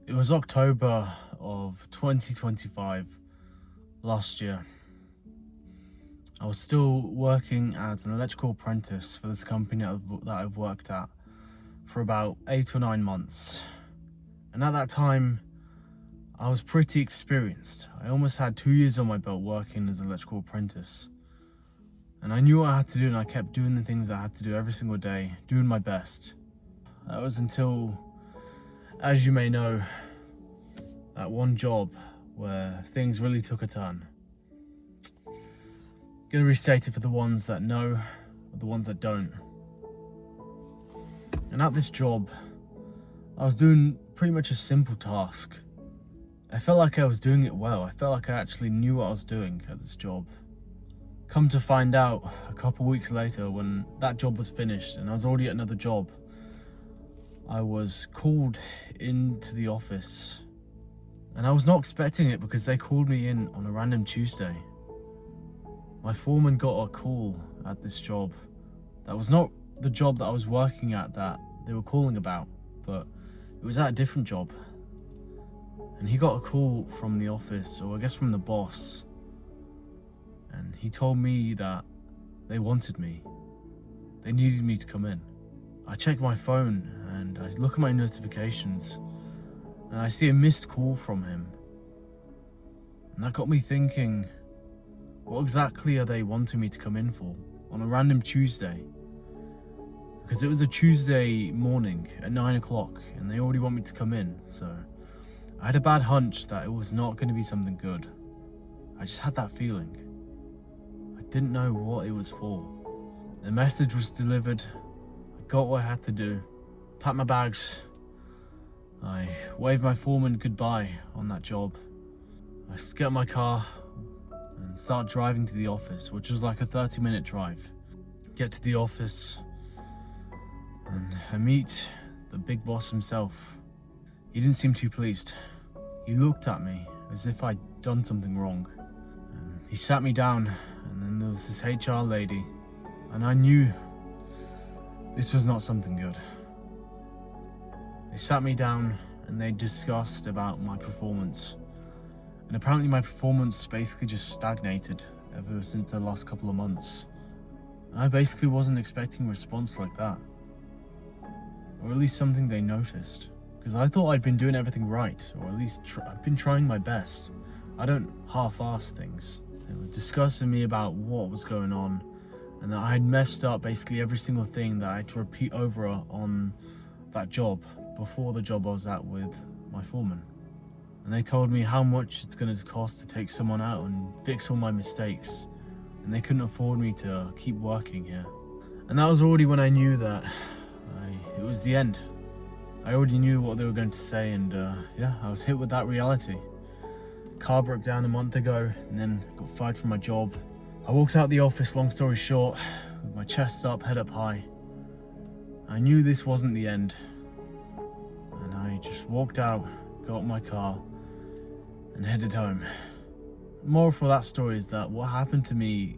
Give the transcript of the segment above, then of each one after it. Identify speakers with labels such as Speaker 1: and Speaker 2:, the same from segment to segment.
Speaker 1: It was October of 2025, last year. I was still working as an electrical apprentice for this company that I've worked at for about 8 or 9 months. And at that time, I was pretty experienced. I almost had 2 years on my belt working as an electrical apprentice. And I knew what I had to do, and I kept doing the things I had to do every single day, doing my best. That was until, as you may know, that one job where things really took a turn. Gonna restate it for the ones that know, or the ones that don't. And at this job, I was doing pretty much a simple task. I felt like I was doing it well. I felt like I actually knew what I was doing at this job. Come to find out, a couple weeks later, when that job was finished and I was already at another job, I was called into the office. And I was not expecting it because they called me in on a random Tuesday. My foreman got a call at this job. That was not the job that I was working at that they were calling about, but it was at a different job. And he got a call from the office, or I guess from the boss. And he told me that they wanted me. They needed me to come in. I check my phone and I look at my notifications and I see a missed call from him. And that got me thinking, what exactly are they wanting me to come in for on a random Tuesday? Because it was a Tuesday morning at 9 o'clock and they already want me to come in. So I had a bad hunch that it was not going to be something good. I just had that feeling. I didn't know what it was for. The message was delivered. I got what I had to do. Packed my bags. I waved my foreman goodbye on that job. I get in my car and start driving to the office, which was like a 30-minute drive. Get to the office and I meet the big boss himself. He didn't seem too pleased. He looked at me as if I'd done something wrong. He sat me down, and then there was this HR lady, and I knew this was not something good. They sat me down and they discussed about my performance. And apparently my performance basically just stagnated ever since the last couple of months. I basically wasn't expecting a response like that. Or at least something they noticed. Because I thought I'd been doing everything right, or at least I've been trying my best. I don't half-ass things. They were discussing me about what was going on, and that I had messed up basically every single thing that I had to repeat over on that job before the job I was at with my foreman. And they told me how much it's going to cost to take someone out and fix all my mistakes, and they couldn't afford me to keep working here. And that was already when I knew that it was the end. I already knew what they were going to say, and yeah, I was hit with that reality. Car broke down a month ago and then got fired from my job. I walked out the office, long story short, with my chest up, head up high. I knew this wasn't the end. And I just walked out, got in my car and headed home. The moral for that story is that what happened to me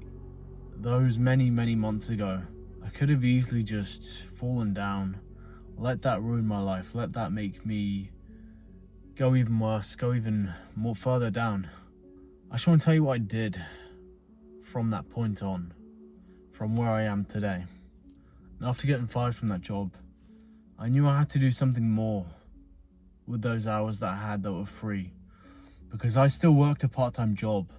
Speaker 1: those many months ago, I could have easily just fallen down, let that ruin my life, let that make me go even worse, go even more further down. I just want to tell you what I did from that point on, from where I am today. And after getting fired from that job, I knew I had to do something more with those hours that I had that were free. Because I still worked a part-time job,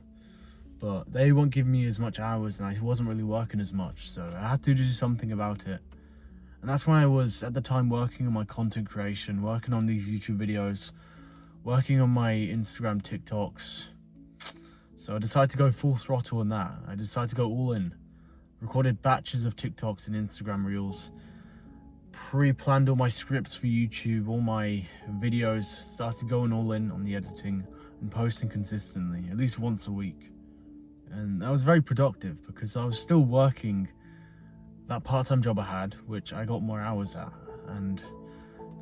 Speaker 1: but they weren't giving me as much hours and I wasn't really working as much, so I had to do something about it. And that's when I was, at the time, working on my content creation, working on these YouTube videos, working on my Instagram TikToks. So I decided to go full throttle on that. I decided to go all in. Recorded batches of TikToks and Instagram Reels. Pre-planned all my scripts for YouTube, all my videos. Started going all in on the editing and posting consistently, at least once a week. And that was very productive because I was still working that part-time job I had, which I got more hours at, and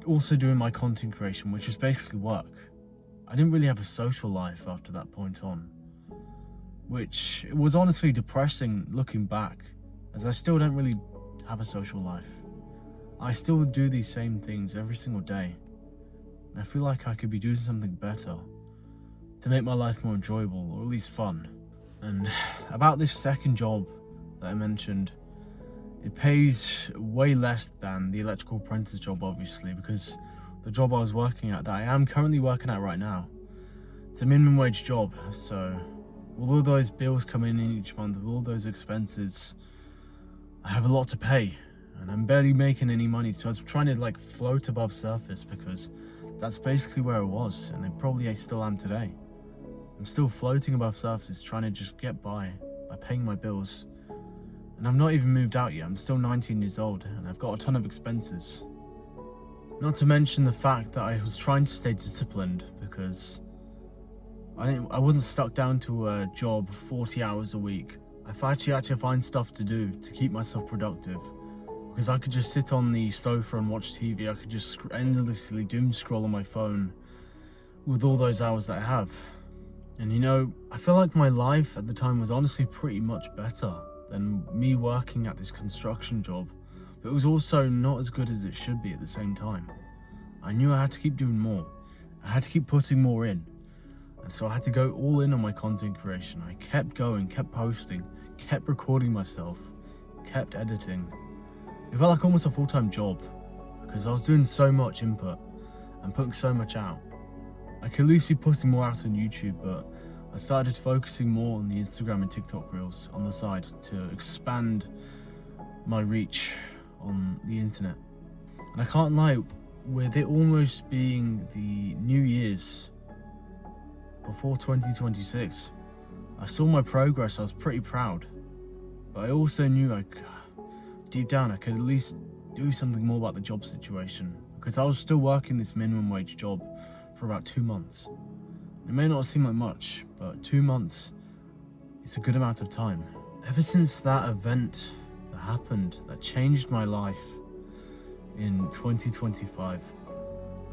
Speaker 1: also doing my content creation, which was basically work. I didn't really have a social life after that point on, which was honestly depressing looking back, as I still don't really have a social life. I still do these same things every single day. And I feel like I could be doing something better to make my life more enjoyable, or at least fun. And about this second job that I mentioned, it pays way less than the electrical apprentice job, obviously, because the job I was working at, that I am currently working at right now, it's a minimum wage job. So with all those bills coming in each month, with all those expenses, I have a lot to pay and I'm barely making any money. So I was trying to like float above surface, because that's basically where I was, and I still am today. I'm still floating above surface, trying to just get by paying my bills. And I've not even moved out yet. I'm still 19 years old and I've got a ton of expenses. Not to mention the fact that I was trying to stay disciplined, because I wasn't stuck down to a job 40 hours a week. I've actually had to find stuff to do to keep myself productive, because I could just sit on the sofa and watch TV. I could just endlessly doom scroll on my phone with all those hours that I have. And you know, I feel like my life at the time was honestly pretty much better than me working at this construction job, but it was also not as good as it should be at the same time. I knew I had to keep doing more. I had to keep putting more in. And so I had to go all in on my content creation. I kept going, kept posting, kept recording myself, kept editing. It felt like almost a full-time job, because I was doing so much input and putting so much out. I could at least be putting more out on YouTube, but I started focusing more on the Instagram and TikTok reels on the side to expand my reach on the internet. And I can't lie, with it almost being the New Year's before 2026, I saw my progress. I was pretty proud, but I also knew deep down I could at least do something more about the job situation, because I was still working this minimum wage job for about 2 months. It may not seem like much, but 2 months is a good amount of time. Ever since that event that happened, that changed my life in 2025,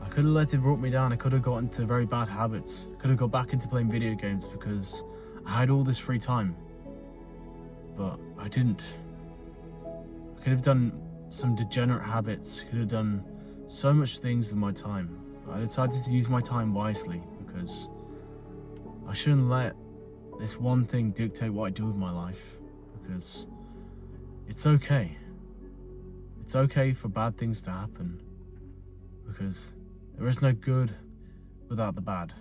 Speaker 1: I could have let it brought me down. I could have got into very bad habits. I could have got back into playing video games because I had all this free time. But I didn't. I could have done some degenerate habits. I could have done so much things with my time. But I decided to use my time wisely, because I shouldn't let this one thing dictate what I do with my life, because it's okay. It's okay for bad things to happen, because there is no good without the bad.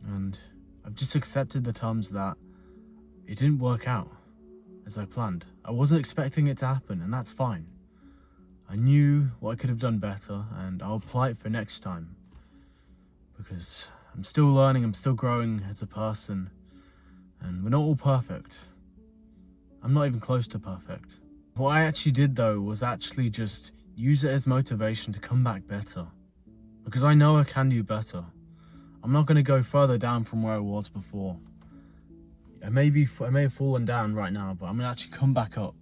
Speaker 1: And I've just accepted the terms that it didn't work out as I planned. I wasn't expecting it to happen, and that's fine. I knew what I could have done better, and I'll apply it for next time, because I'm still learning, I'm still growing as a person, and we're not all perfect. I'm not even close to perfect. What I actually did though was actually just use it as motivation to come back better, because I know I can do better. I'm not going to go further down from where I was before. I may have fallen down right now, but I'm going to actually come back up,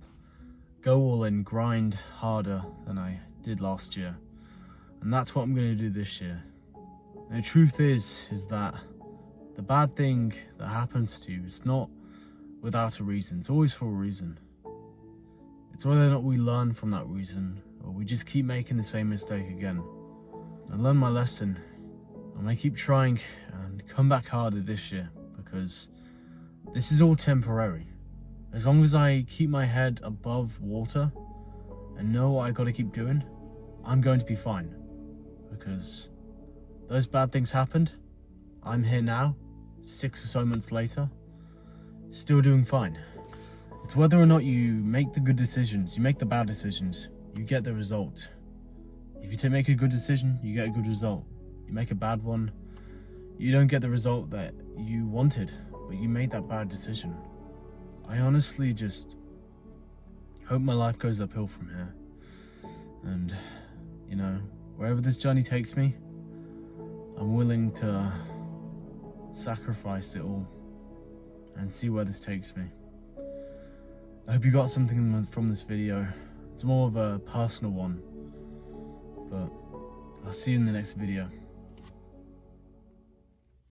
Speaker 1: go all in, grind harder than I did last year. And that's what I'm going to do this year. And the truth is that the bad thing that happens to you is not without a reason. It's always for a reason. It's whether or not we learn from that reason, or we just keep making the same mistake again. I learned my lesson. I'm going to keep trying and come back harder this year, because this is all temporary. As long as I keep my head above water and know what I got to keep doing, I'm going to be fine. Because those bad things happened. I'm here now, 6 or so months later, still doing fine. It's whether or not you make the good decisions, you make the bad decisions, you get the result. If you make a good decision, you get a good result. You make a bad one, you don't get the result that you wanted, but you made that bad decision. I honestly just hope my life goes uphill from here. And, you know, wherever this journey takes me, I'm willing to sacrifice it all and see where this takes me. I hope you got something from this video. It's more of a personal one, but I'll see you in the next video.